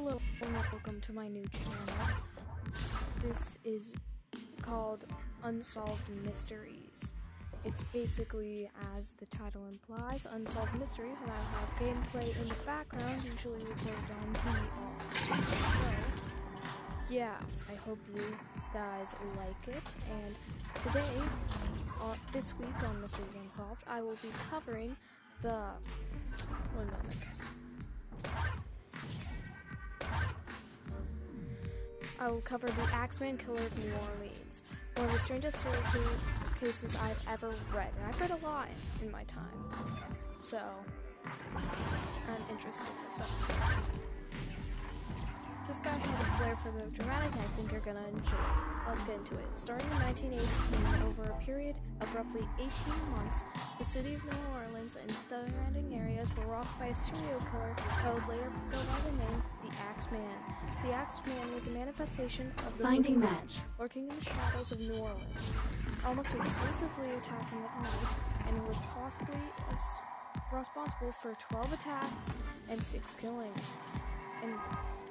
Hello and welcome to my new channel. This is called Unsolved Mysteries. It's basically, as the title implies, unsolved mysteries, and I have gameplay in the background, usually recorded on VR. So, yeah, I hope you guys like it, and today, this week on Mysteries Unsolved, I will be covering the... one moment. I will cover the Axeman killer of New Orleans, one of the strangest serial cases I've ever read, and I've read a lot in my time, so I'm interested in this. This guy had a flair for the dramatic, and I think you're gonna enjoy it. Let's get into it. Starting in 1918, over a period of roughly 18 months, the city of New Orleans and surrounding areas were rocked by a serial killer that would later go by the name the Axeman. The Axeman was a manifestation of the Finding match, lurking in the shadows of New Orleans, almost exclusively attacking at night, and was possibly responsible for 12 attacks and 6 killings. In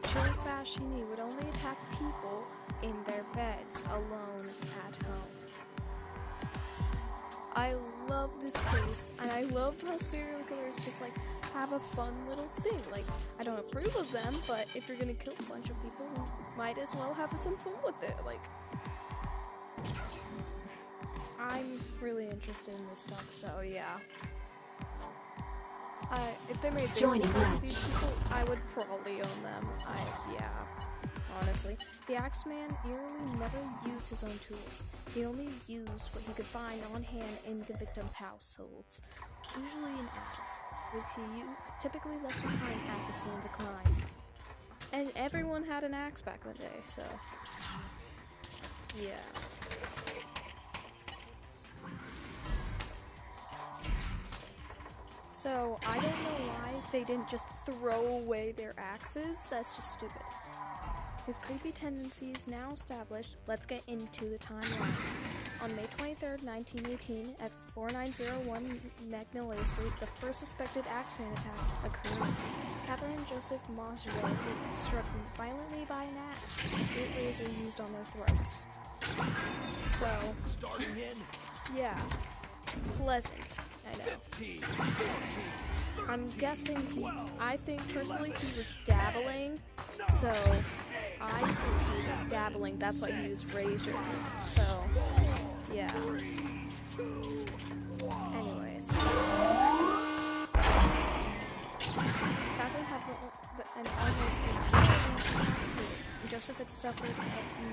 chilling fashion, he would only attack people in their beds, alone at home. I love this case, and I love how serial killers just have a fun little thing. I don't approve of them, but if you're gonna kill a bunch of people, you might as well have some fun with it. I'm really interested in this stuff, so yeah. If they made baseball cards of these people, I would probably own them. Yeah, honestly. The Axeman eerily never used his own tools. He only used what he could find on hand in the victim's households, usually an axe, which he typically left behind at the scene of the crime. And everyone had an axe back in the day, so yeah. So, I don't know why they didn't just throw away their axes. That's just stupid. His creepy tendencies now established, let's get into the timeline. On May 23rd, 1918, at 4901 Magnolia Street, the first suspected Axeman attack occurred. Catherine and Joseph Mosger were struck violently by an axe, a straight razor used on their throats. So, starting in, yeah, pleasant. I know. 15, 14, 13, I'm guessing 12, I think personally he was dabbling, so I think he was dabbling, that's why he used razor, so yeah. Anyways. Catherine had an almost entirely decapitated, and Joseph had suffered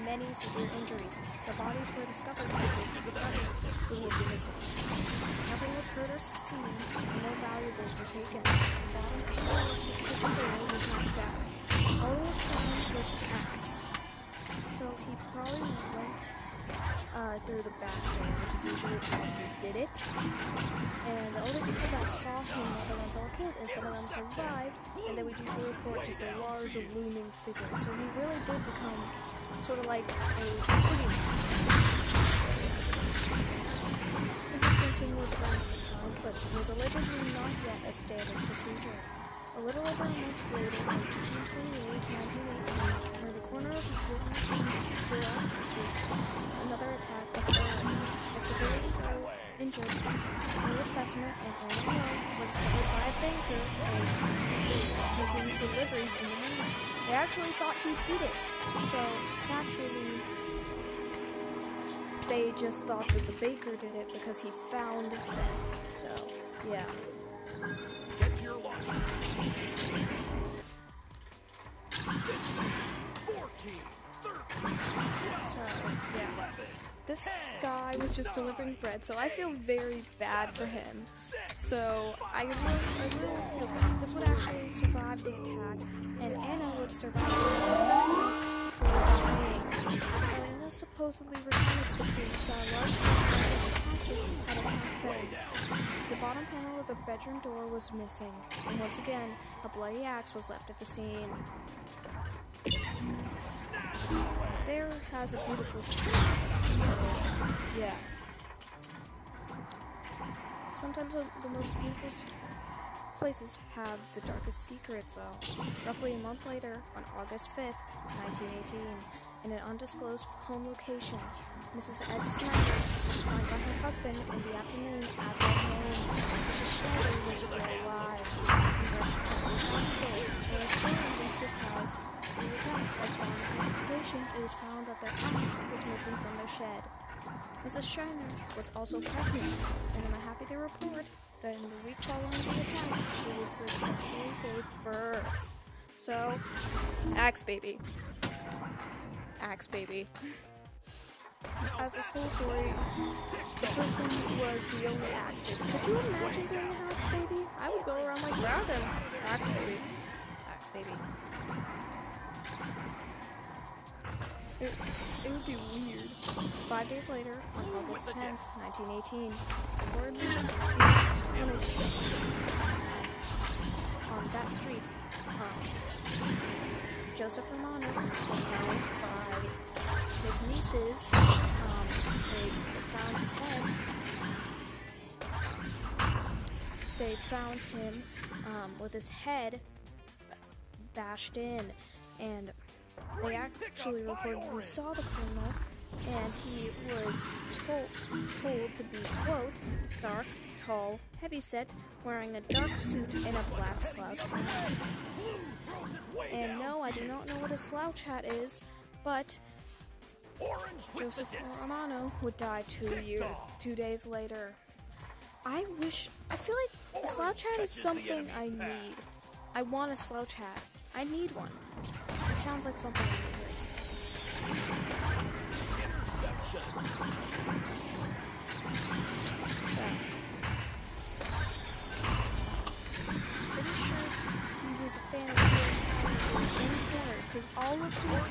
many severe injuries. The bodies were discovered by Joseph's brothers, who would be missing. Nothing was heard or seen, and no valuables were taken. The bottom particularly was knocked out. All that was found was an axe. So he probably went through the back door, which is usually how he did it. And the only people that saw him were the ones that were killed, and some of them survived, and they would usually report just a large looming figure. So he really did become sort of like a fingerprinting was around at the time, but it was allegedly not yet a standard procedure. A little over a month later, on June 28, 1918, near the corner of Jordan Street, another attack occurred. A severely injured new specimen and animal was discovered by a banker making deliveries in the morning. They actually thought he did it, so naturally they just thought that the baker did it because he found them. So yeah. get your watch. 15, 14, 13, So yeah. This guy was just delivering bread, so I feel very bad for him. So I really feel bad. This would actually survive the attack, and Anna would survive for 7 weeks before dying. Anna supposedly recounted to the police that a large hatchet had attacked them. The bottom panel of the bedroom door was missing, and once again, a bloody axe was left at the scene. There has a beautiful street, so yeah. Sometimes the most beautiful places have the darkest secrets, though. Roughly a month later, on August 5th, 1918, in an undisclosed home location, Mrs. Ed Snyder was found by her husband in the afternoon at their home. Mrs. Schneider was still alive and rushed to the hospital, and apparently surprised the attack. Upon investigation, it was found that their axe was missing from their shed. Mrs. Schneider was also pregnant, and I'm happy to report that in the week following the attack, she was successfully gave birth. So, axe baby. Axe baby. As this whole story, the person was the only axe baby. Could you imagine being an axe baby? I would go around like Robin. Axe baby. Axe baby. It would be weird. 5 days later, on August 10th, 1918, the word on that street, Joseph Romano was found by his nieces. They found his head. They found him with his head bashed in, and they actually reportedly saw the criminal, and he was told to be, quote, dark, tall, heavyset, wearing a dark suit and a black slouch hat. And no, I do not know what a slouch hat is, but Joseph Romano would die 2 days later. I feel like a slouch hat is something I need. I want a slouch hat. I need one. It sounds like something I need. So, pretty sure he was a fan of his in corners, because all of his,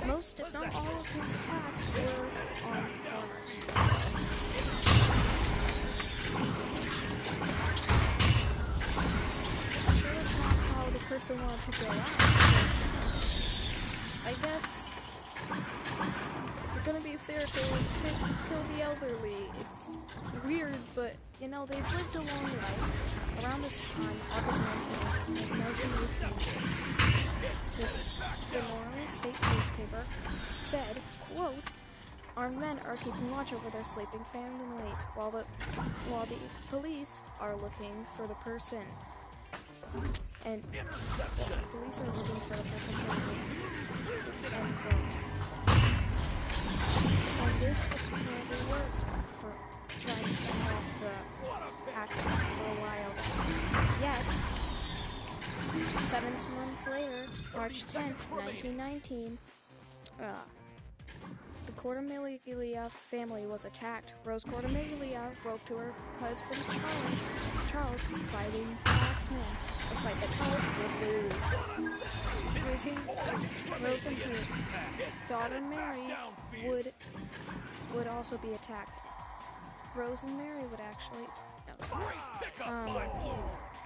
most if not all of his attacks were on corners. I'm sure that's not how the person wanted to go out. I guess if you're gonna be a serial killer, kill the elderly. It's weird, but you know, they've lived a long life. Around this time, August 19th, 1918, the New Orleans State newspaper said, quote, armed men are keeping watch over their sleeping families while the police are looking for the person. And police are looking for the person. End quote. And this apparently worked for trying to fend off the accident for a while. Yet, 7 months later, March 10th, 1919, the Cortamiglia family was attacked. Rose Cortamiglia wrote to her husband Charles, fighting the axeman, a fight that Charles would lose. Rose and her daughter Mary would also be attacked. Rose and Mary would actually,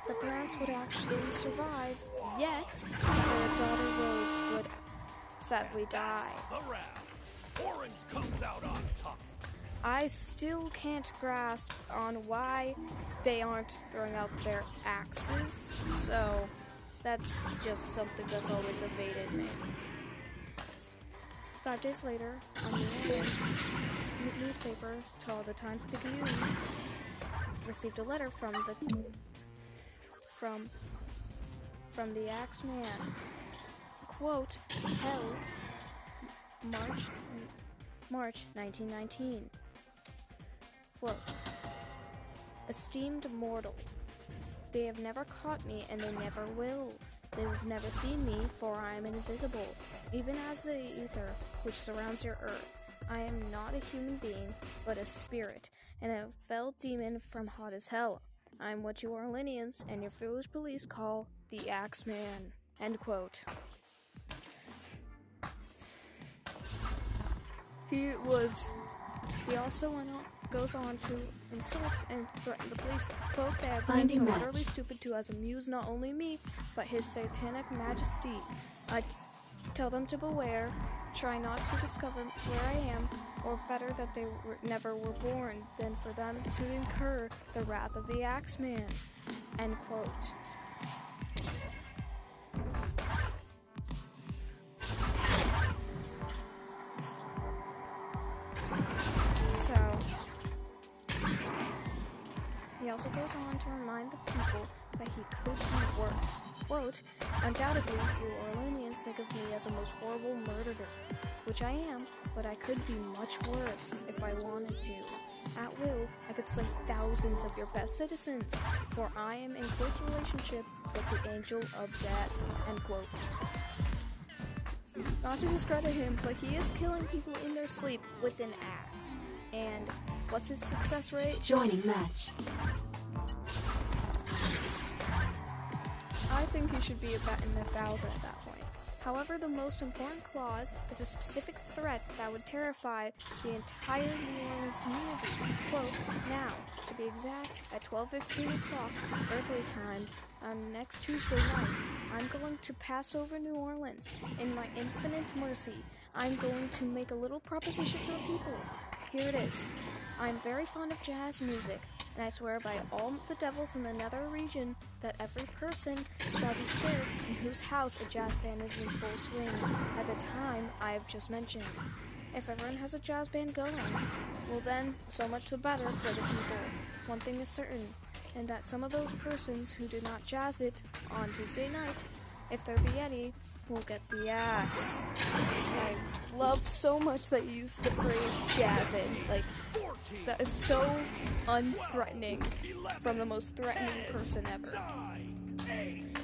the parents would actually survive, yet their daughter Rose would sadly die. Orange comes out on top. I still can't grasp on why they aren't throwing out their axes, so that's just something that's always evaded me. 5 days later, on New Orleans newspapers called the Times-Picayune received a letter from the axeman. Quote, hell, March 1919. Quote, esteemed mortal, they have never caught me and they never will. They have never seen me, for I am invisible, even as the ether which surrounds your earth. I am not a human being, but a spirit, and a fell demon from hot as hell. I am what you Orleanians and your foolish police call the Axeman. End quote. He also goes on to insult and threaten the police. Quote, they have been so utterly stupid to as amuse not only me, but his satanic majesty. Tell them to beware, try not to discover where I am, or better that they never were born than for them to incur the wrath of the axeman. End quote. So, he also goes on to remind the people that he could be worse. Quote, undoubtedly, you Orleanians think of me as a most horrible murderer, which I am, but I could be much worse if I wanted to. At will, I could slay thousands of your best citizens, for I am in close relationship with the angel of death. End quote. Not to discredit him, but he is killing people in their sleep with an axe. And what's his success rate? Joining match. I think he should be about in the 1,000 at that point. However, the most important clause is a specific threat that would terrify the entire New Orleans community. Quote, now, to be exact, at 12:15 o'clock earthly time on next Tuesday night, I'm going to pass over New Orleans. In my infinite mercy, I'm going to make a little proposition to the people. Here it is. I'm very fond of jazz music, and I swear by all the devils in the nether region that every person shall be spared in whose house a jazz band is in full swing at the time I have just mentioned. If everyone has a jazz band going, well then, so much the better for the people. One thing is certain, and that some of those persons who did not jazz it on Tuesday night, if there be any, will get the axe. I love so much that you use the phrase jazz it. Like, that is so unthreatening from the most threatening person ever.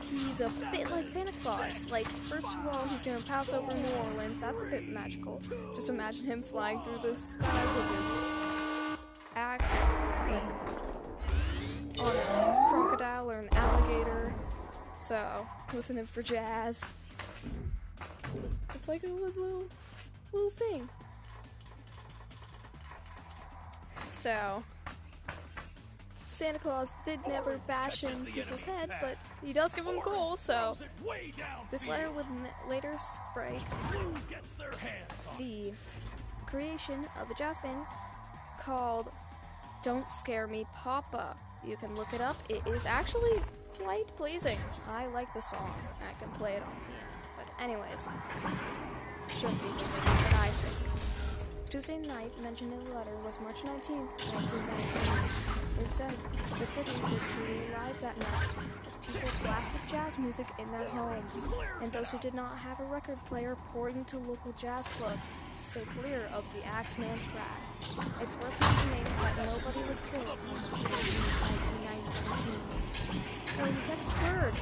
He's a bit like Santa Claus. Like, first of all, he's gonna pass over New Orleans. That's a bit magical. Just imagine him flying through the sky with his axe, like, on a crocodile or an alligator. So, listening for jazz. It's like a little thing. So, Santa Claus did never bash in people's head, but he does give them coal, so this letter would later break the creation of a jazz band called Don't Scare Me Papa. You can look it up. It is actually quite pleasing. I like the song. I can play it on piano. But anyways, shouldn't be thinking, but I think. Tuesday night mentioned in the letter was March 19th, 1919. It said the city was truly alive that night as people blasted jazz music in their homes, and those who did not have a record player poured into local jazz clubs to stay clear of the axeman's wrath. It's worth mentioning that nobody was killed in 1919. So he kept his word.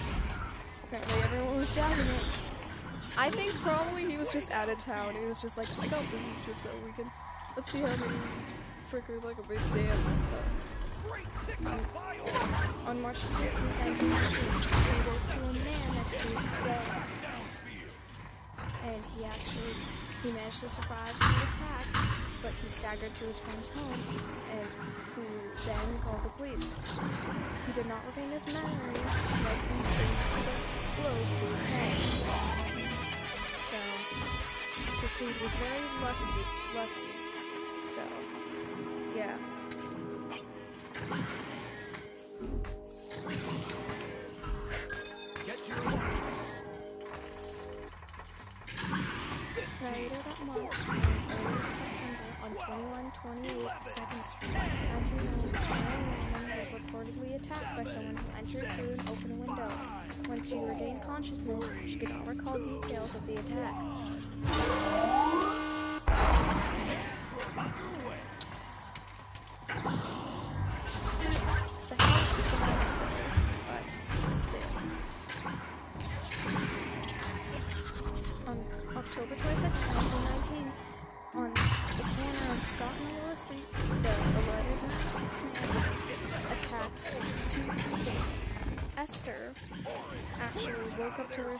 Apparently everyone was jazzing it. I think probably he was just out of town. He was just like, I got busy trip that weekend. Let's see how many of these frickers like a big dance. On March 15th, 1919, he woke to a man next to his bed. And he managed to survive the attack, but he staggered to his friend's home, and who then called the police. He did not regain his memory, likely due to the blows to his head. So, this dude was very lucky. So, yeah. Get your weapons. Later that month, in early September, on 2128 2nd Street, 1909, woman was reportedly attacked by someone who entered through an open window. When she regained consciousness, she could not recall details of the attack. The house is gone today, but still. On October 26, 1919, on the corner of Scott and Willis Street, the alleged axeman attacked two people. Esther actually woke up to her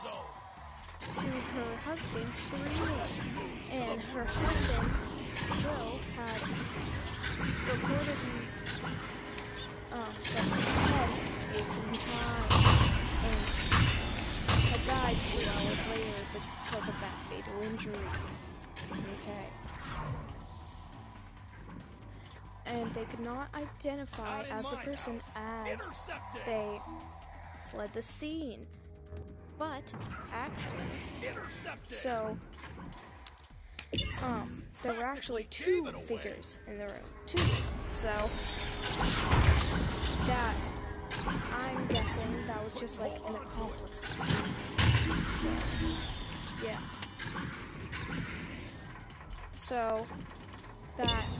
husband screaming, and her husband, Joe, had reportedly hit her head 18 times and had died 2 hours later because of that. and they could not identify as the person as they fled the scene. But actually, so there were actually two figures in the room. Two. So that I'm guessing that was just like an accomplice. So yeah. So that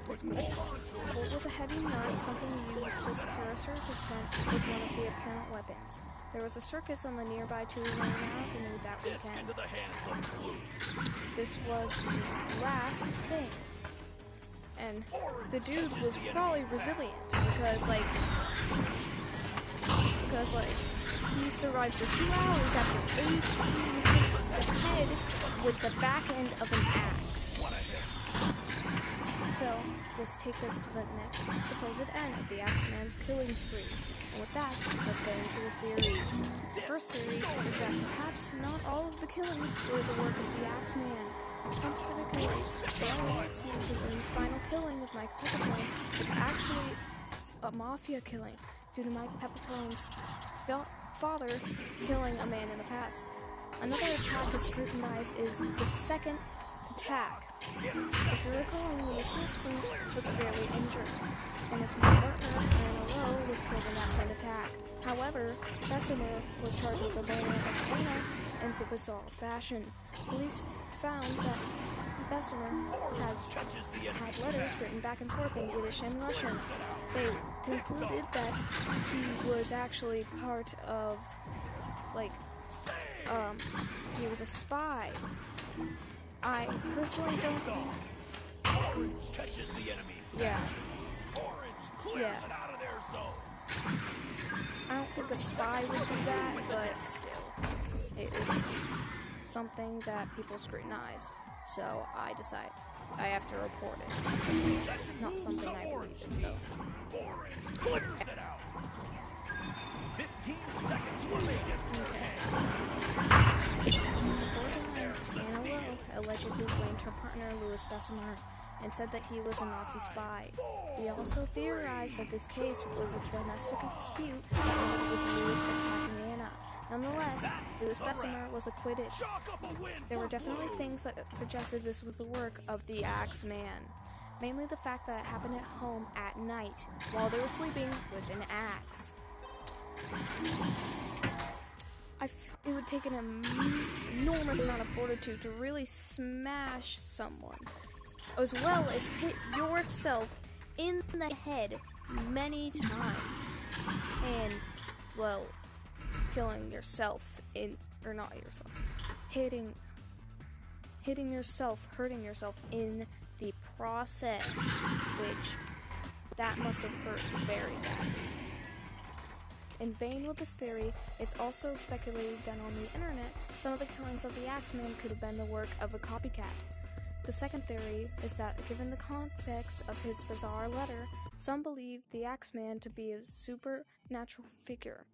was cool. Bolt with a heavy nut, something used to secure a circus tent, was one of the apparent weapons. There was a circus on the nearby two-lane avenue that weekend. This was the last thing. And the dude was probably resilient because he survived for 2 hours after 18 hits to the head with the back end of an axe. So, this takes us to the next supposed end of the Axeman's killing spree. And with that, let's get into the theories. The first theory is that perhaps not all of the killings were the work of the Axeman. Scientifically, the only Axeman presumed final killing of Mike Pepitone was actually a mafia killing due to Mike Pepitone's father killing a man in the past. Another attack is scrutinized is the second attack. If you recall, Louis Westbrook was severely injured, and his partner, Anna Lowe, was killed in that same attack. However, Bessemer was charged with the murder of Anna in a bizarre fashion. Police found that Bessemer had letters written back and forth in Yiddish and Russian. They concluded that he was actually part of, he was a spy. I personally don't think. Orange catches the enemy. Yeah. Orange clears it out of their zone. I don't think a spy would do that, but still, it is something that people scrutinize. So I decide I have to report it. Not something I believe in, though. Orange clears it out. 15 seconds remaining. Before dying, Anna Lowe allegedly blamed her partner, Louis Bessemer, and said that he was a Nazi spy. We also theorized that this case was a domestic dispute with Louis attacking Anna. Nonetheless, Louis Bessemer was acquitted. There were definitely things that suggested this was the work of the Axeman. Mainly the fact that it happened at home at night, while they were sleeping with an axe. It would take an enormous amount of fortitude to really smash someone, as well as hit yourself in the head many times, and, well, killing yourself hitting yourself, hurting yourself in the process, which that must have hurt very badly. In vain with this theory, it's also speculated that on the internet, some of the killings of the Axeman could have been the work of a copycat. The second theory is that, given the context of his bizarre letter, some believe the Axeman to be a supernatural figure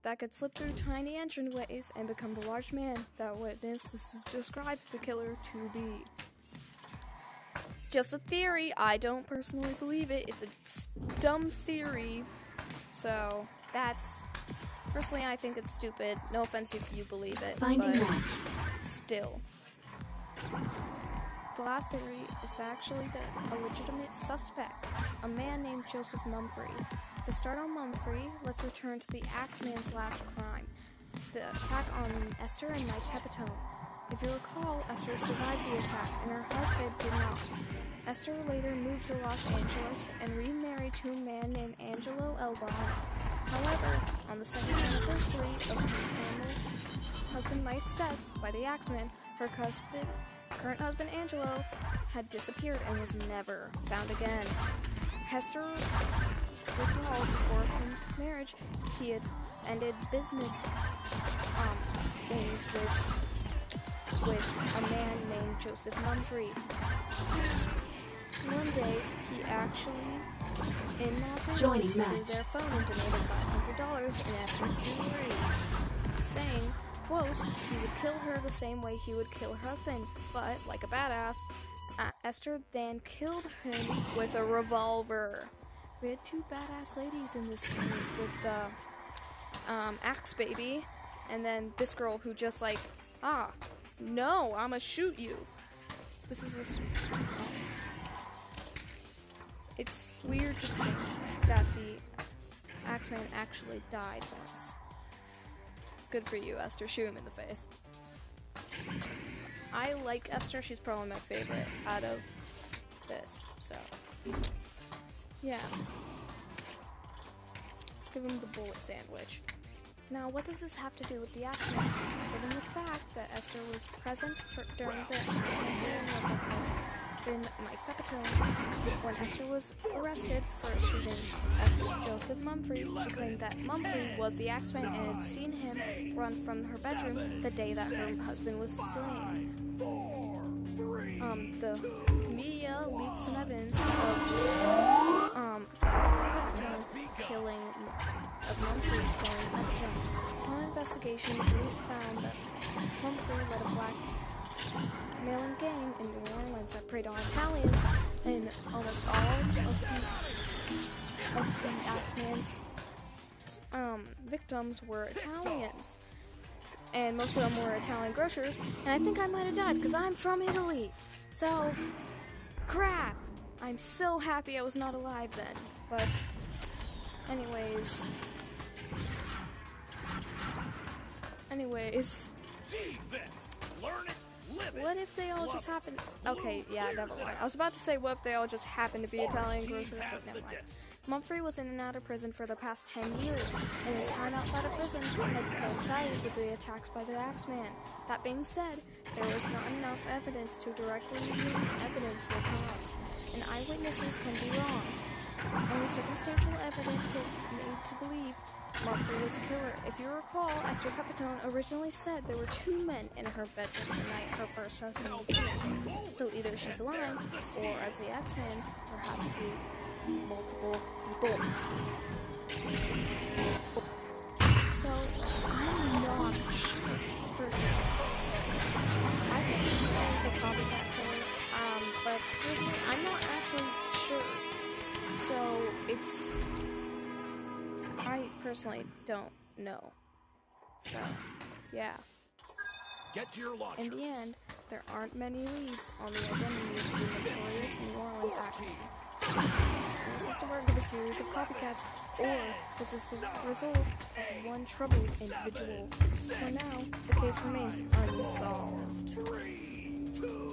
that could slip through tiny entryways and become the large man that witnesses described the killer to be. Just a theory. I don't personally believe it. It's a dumb theory. So that's, personally, I think it's stupid. No offense if you believe it, but still. The last theory is that actually a legitimate suspect, a man named Joseph Mumfree. To start on Mumfree, let's return to the Axeman's last crime, the attack on Esther and Mike Pepitone. If you recall, Esther survived the attack, and her husband did not. Esther later moved to Los Angeles and remarried to a man named Angelo Elbar. However, on the second anniversary of her former husband Mike's death by the Axeman, her current husband Angelo had disappeared and was never found again. Hester recalled before her marriage, he had ended business things with a man named Joseph Mumfree. One day, he actually, in Los Angeles, visited their phone and donated $500 in Esther's jewelry, saying, quote, he would kill her the same way he would kill her husband, but, like a badass, Esther then killed him with a revolver. We had two badass ladies in this story with the axe baby, and then this girl who just like, no, I'ma shoot you. This is this. It's weird to think that the axeman actually died once. Good for you, Esther. Shoot him in the face. I like Esther. She's probably my favorite out of this. So, yeah. Give him the bullet sandwich. Now, what does this have to do with the axeman? Given the fact that Esther was present during the in Mike Pepitone, when Esther was arrested for shooting at Joseph Mumphrey, she claimed that Mumphrey was the axeman and had seen him run from her bedroom the day that her husband was slain. The media leaked some evidence of Pepitone killing Mumphrey killing Pepitone. Upon investigation, police found that Mumphrey led a black mailing gang in New Orleans that preyed on Italians, and almost all of the Axeman's victims were Italians. And most of them were Italian grocers, and I think I might have died because I'm from Italy. So, crap! I'm so happy I was not alive then. But, anyways. Defense. Learn it. What if they all just happened? Okay, yeah, never mind. I was about to say, what if they all just happened to be Italian grocers, but never mind. Mumphrey was in and out of prison for the past 10 years, and his time outside of prison had coincided with the attacks by the Axeman. That being said, there was not enough evidence to directly link evidence of crimes, and eyewitnesses can be wrong. Only circumstantial evidence will lead to believe Mumphrey was a killer. If you recall, Esther Pepitone originally said there were two men in her bedroom the night her first husband was killed. So either she's lying, or as the Axeman, perhaps the multiple people. So, I'm not sure, personally. I think these things are copycat killers, but personally, I'm not actually sure. So, I personally don't know. So, yeah. Get to your launcher. In the end, there aren't many leads on the identity of the notorious New Orleans Axeman. Was this the work of a series of copycats, or was this the result of one troubled individual? For now, the case remains unsolved. 3, 2,